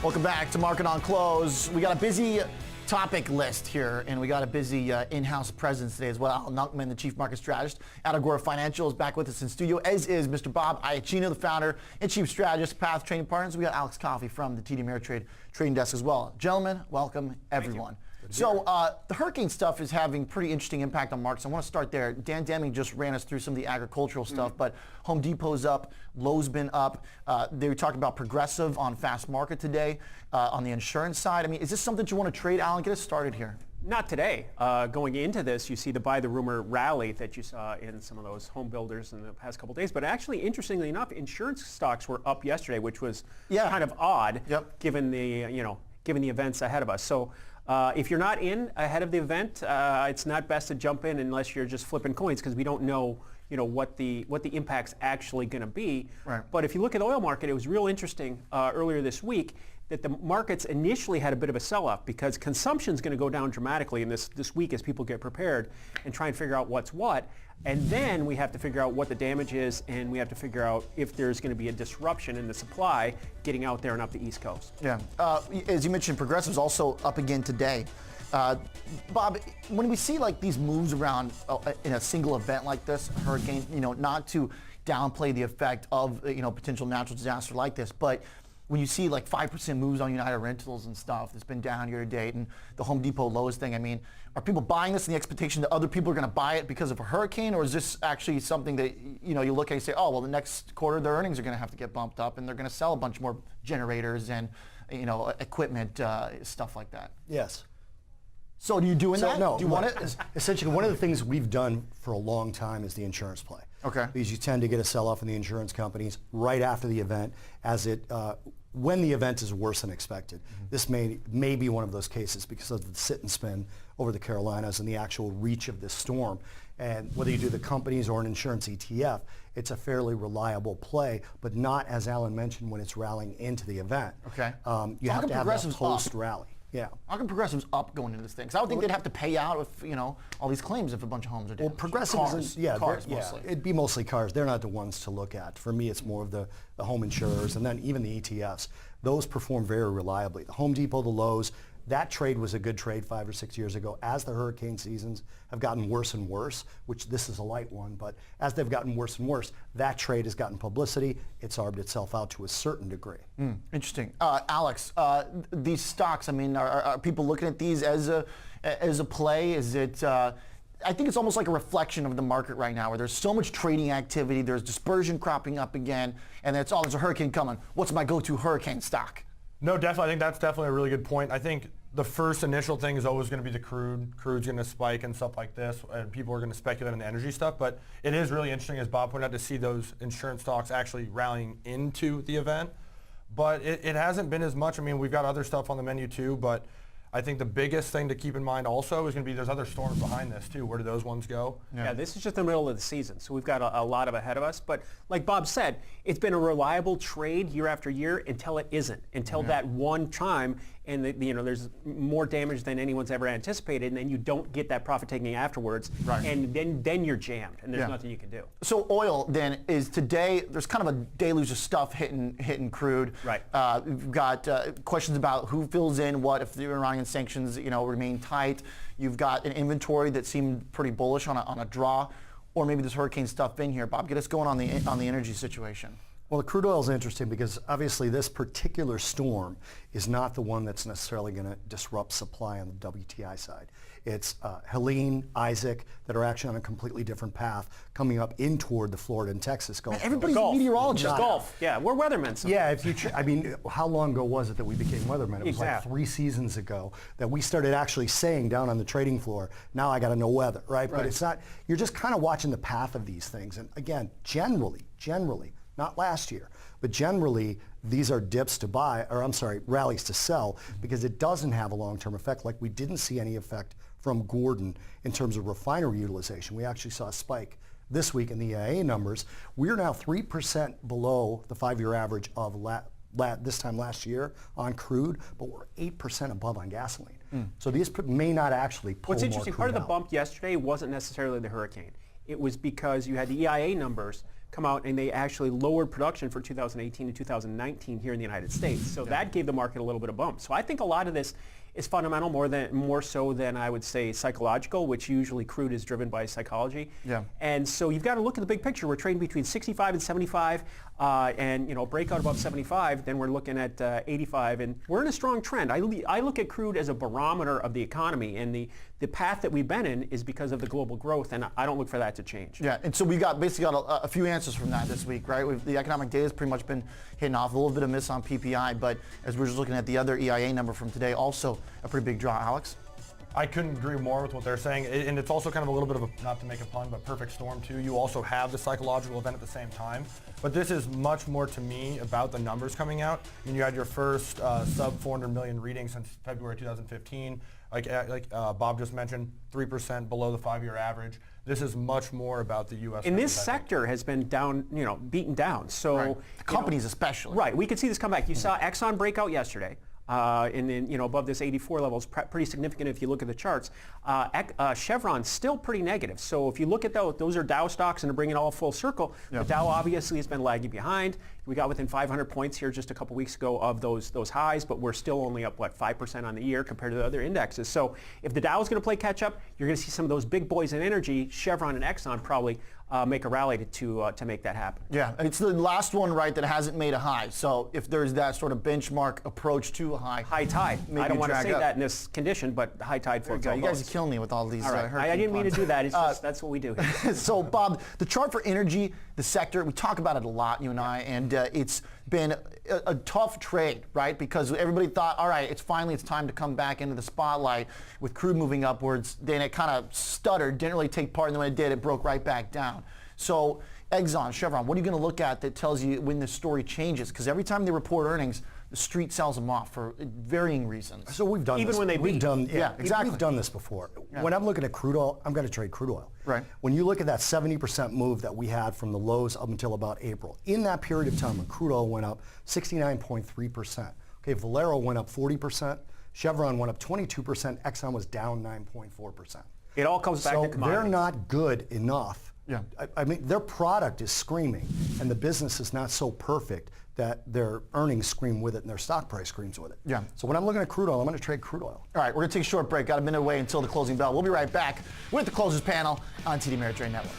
Welcome back to Market on Close. We got a busy topic list here, and we got a busy in-house presence today as well. Al Nuckman, the Chief Market Strategist at Agora Financial, is back with us in studio, as is Mr. Bob Iacchino, the Founder and Chief Strategist, Path Trading Partners. We got Alex Coffey from the TD Ameritrade Trading Desk as well. Gentlemen, welcome everyone. So the hurricane stuff is having pretty interesting impact on markets. I want to start there. Dan Deming just ran us through some of the agricultural stuff, but Home Depot's up, Lowe's been up. They were talking about Progressive on Fast Market today on the insurance side. I mean, is this something that you want to trade, Alan? Get us started here. Not today. Going into this, you see the buy the rumor rally that you saw in some of those home builders in the past couple of days. But actually, interestingly enough, insurance stocks were up yesterday, which was kind of odd given the given the events ahead of us. So if you're not in ahead of the event, it's not best to jump in unless you're just flipping coins, because we don't know what the impact's actually going to be. Right. But if you look at the oil market, it was real interesting earlier this week that the markets initially had a bit of a sell-off because consumption is going to go down dramatically in this week as people get prepared and try and figure out what's what. And then we have to figure out what the damage is, and we have to figure out if there's going to be a disruption in the supply getting out there and up the East Coast. Yeah. As you mentioned, Progressive's also up again today. Bob, when we see like these moves around in a single event like this, hurricane, not to downplay the effect of potential natural disaster like this, but when you see like 5% moves on United Rentals and stuff that's been down year to date, and the Home Depot Lowe's thing, I mean, are people buying this in the expectation that other people are going to buy it because of a hurricane, or is this actually something that you look at and say, oh well, the next quarter their earnings are going to have to get bumped up and they're going to sell a bunch more generators and equipment, stuff like that? Yes. So are you doing that? No. Do you want it? Essentially, one of the things we've done for a long time is the insurance play. Okay. Because you tend to get a sell-off in the insurance companies right after the event, when the event is worse than expected. This may be one of those cases because of the sit and spin over the Carolinas and the actual reach of this storm. And whether you do the companies or an insurance ETF, it's a fairly reliable play, but not, as Alan mentioned, when it's rallying into the event. Okay. You have to have that post-rally. Yeah. How come Progressive's up going into this thing? Because I would think they'd have to pay out if all these claims if a bunch of homes are damaged. Well, Progressive cars mostly. It'd be mostly cars. They're not the ones to look at. For me, it's more of the home insurers, and then even the ETFs. Those perform very reliably. The Home Depot, the Lowe's, that trade was a good trade 5 or 6 years ago. As the hurricane seasons have gotten worse and worse, which this is a light one, but as they've gotten worse and worse, that trade has gotten publicity. It's arbed itself out to a certain degree. Interesting. Alex, these stocks, I mean, are people looking at these as a play? Is it... I think it's almost like a reflection of the market right now, where there's so much trading activity, there's dispersion cropping up again, and there's a hurricane coming. What's my go-to hurricane stock? No, definitely. I think that's definitely a really good point. I think the first initial thing is always going to be the crude. Crude's going to spike and stuff like this, and people are going to speculate on the energy stuff. But it is really interesting, as Bob pointed out, to see those insurance stocks actually rallying into the event. But it hasn't been as much. I mean, we've got other stuff on the menu too, but I think the biggest thing to keep in mind also is going to be there's other storms behind this too. Where do those ones go? Yeah, this is just the middle of the season, so we've got a lot of ahead of us. But like Bob said, it's been a reliable trade year after year until it isn't, until that one time, and there's more damage than anyone's ever anticipated, and then you don't get that profit taking afterwards, and then you're jammed, and there's nothing you can do. So oil then is today. There's kind of a deluge of stuff hitting crude. Right. We've got questions about who fills in what if the Iranian sanctions remain tight. You've got an inventory that seemed pretty bullish on a draw, or maybe this hurricane stuff in here. Bob, get us going on the energy situation. Well, the crude oil is interesting because obviously this particular storm is not the one that's necessarily going to disrupt supply on the WTI side. It's Helene, Isaac that are actually on a completely different path coming up in toward the Florida and Texas Gulf. Everybody's a meteorologist. Golf. Yeah, we're weathermen. Yeah, I mean, how long ago was it that we became weathermen? It was like 3 seasons ago that we started actually saying down on the trading floor, now I got to know weather, right? But it's not, you're just kind of watching the path of these things. And again, generally, not last year, but generally these are dips to buy, or I'm sorry, rallies to sell, because it doesn't have a long-term effect. Like we didn't see any effect from Gordon in terms of refinery utilization. We actually saw a spike this week in the EIA numbers. We're now 3% below the 5-year average of this time last year on crude, but we're 8% above on gasoline. So these may not actually pull What's more interesting, crude part of the out. bump yesterday wasn't necessarily the hurricane. It was because you had the EIA numbers come out and they actually lowered production for 2018 and 2019 here in the United States. So that gave the market a little bit of bump. So I think a lot of this is fundamental more so than I would say psychological, which usually crude is driven by psychology. Yeah. And so you've got to look at the big picture. We're trading between 65 and 75, and breakout above 75, then we're looking at 85, and we're in a strong trend. I look at crude as a barometer of the economy, and the path that we've been in is because of the global growth, and I don't look for that to change. Yeah, and so we basically got a few answers from that this week, right? The economic data has pretty much been hitting off, a little bit of miss on PPI, but as we're just looking at the other EIA number from today, also a pretty big draw. Alex? I couldn't agree more with what they're saying, and it's also kind of a little bit of a, not to make a pun, but perfect storm too. You also have the psychological event at the same time, but this is much more to me about the numbers coming out. I mean, you had your first sub 400 million reading since February 2015. Like Bob just mentioned, 3% below the 5-year average. This is much more about the U.S. And this sector has been down, beaten down. So right. The companies especially. Right. We could see this come back. You saw Exxon break out yesterday. And then, above this 84 level is pretty significant if you look at the charts. Chevron still pretty negative. So if you look at those are Dow stocks and to bring it all full circle, the Dow obviously has been lagging behind. We got within 500 points here just a couple weeks ago of those highs, but we're still only up, 5% on the year compared to the other indexes. So if the Dow is going to play catch up, you're going to see some of those big boys in energy, Chevron and Exxon probably make a rally to make that happen. Yeah, it's the last one, right, that hasn't made a high. So if there's that sort of benchmark approach to a high. High tide. I don't want to say that in this condition, but high tide for you guys are killing me with all these. All right. I didn't mean to do that. It's just that's what we do here. So Bob, the chart for energy, the sector, we talk about it a lot, you and I, and it's been a tough trade, right? Because everybody thought, all right, it's time to come back into the spotlight with crude moving upwards. Then it kind of stuttered, didn't really take part, and then when it did, it broke right back down. So Exxon, Chevron, what are you going to look at that tells you when the story changes? Because every time they report earnings, the street sells them off for varying reasons. So we've done even this. when they we've done exactly. We've done this before. Yeah. When I'm looking at crude oil, I'm going to trade crude oil. Right. When you look at that 70% move that we had from the lows up until about April, in that period of time when crude oil went up 69.3%. Okay, Valero went up 40%, Chevron went up 22%, Exxon was down 9.4%. It all comes back to commodities. They're not good enough. Yeah. I mean, their product is screaming, and the business is not so perfect that their earnings scream with it and their stock price screams with it. Yeah. So when I'm looking at crude oil, I'm going to trade crude oil. All right, we're going to take a short break. Got a minute away until the closing bell. We'll be right back with the closers panel on TD Ameritrade Network.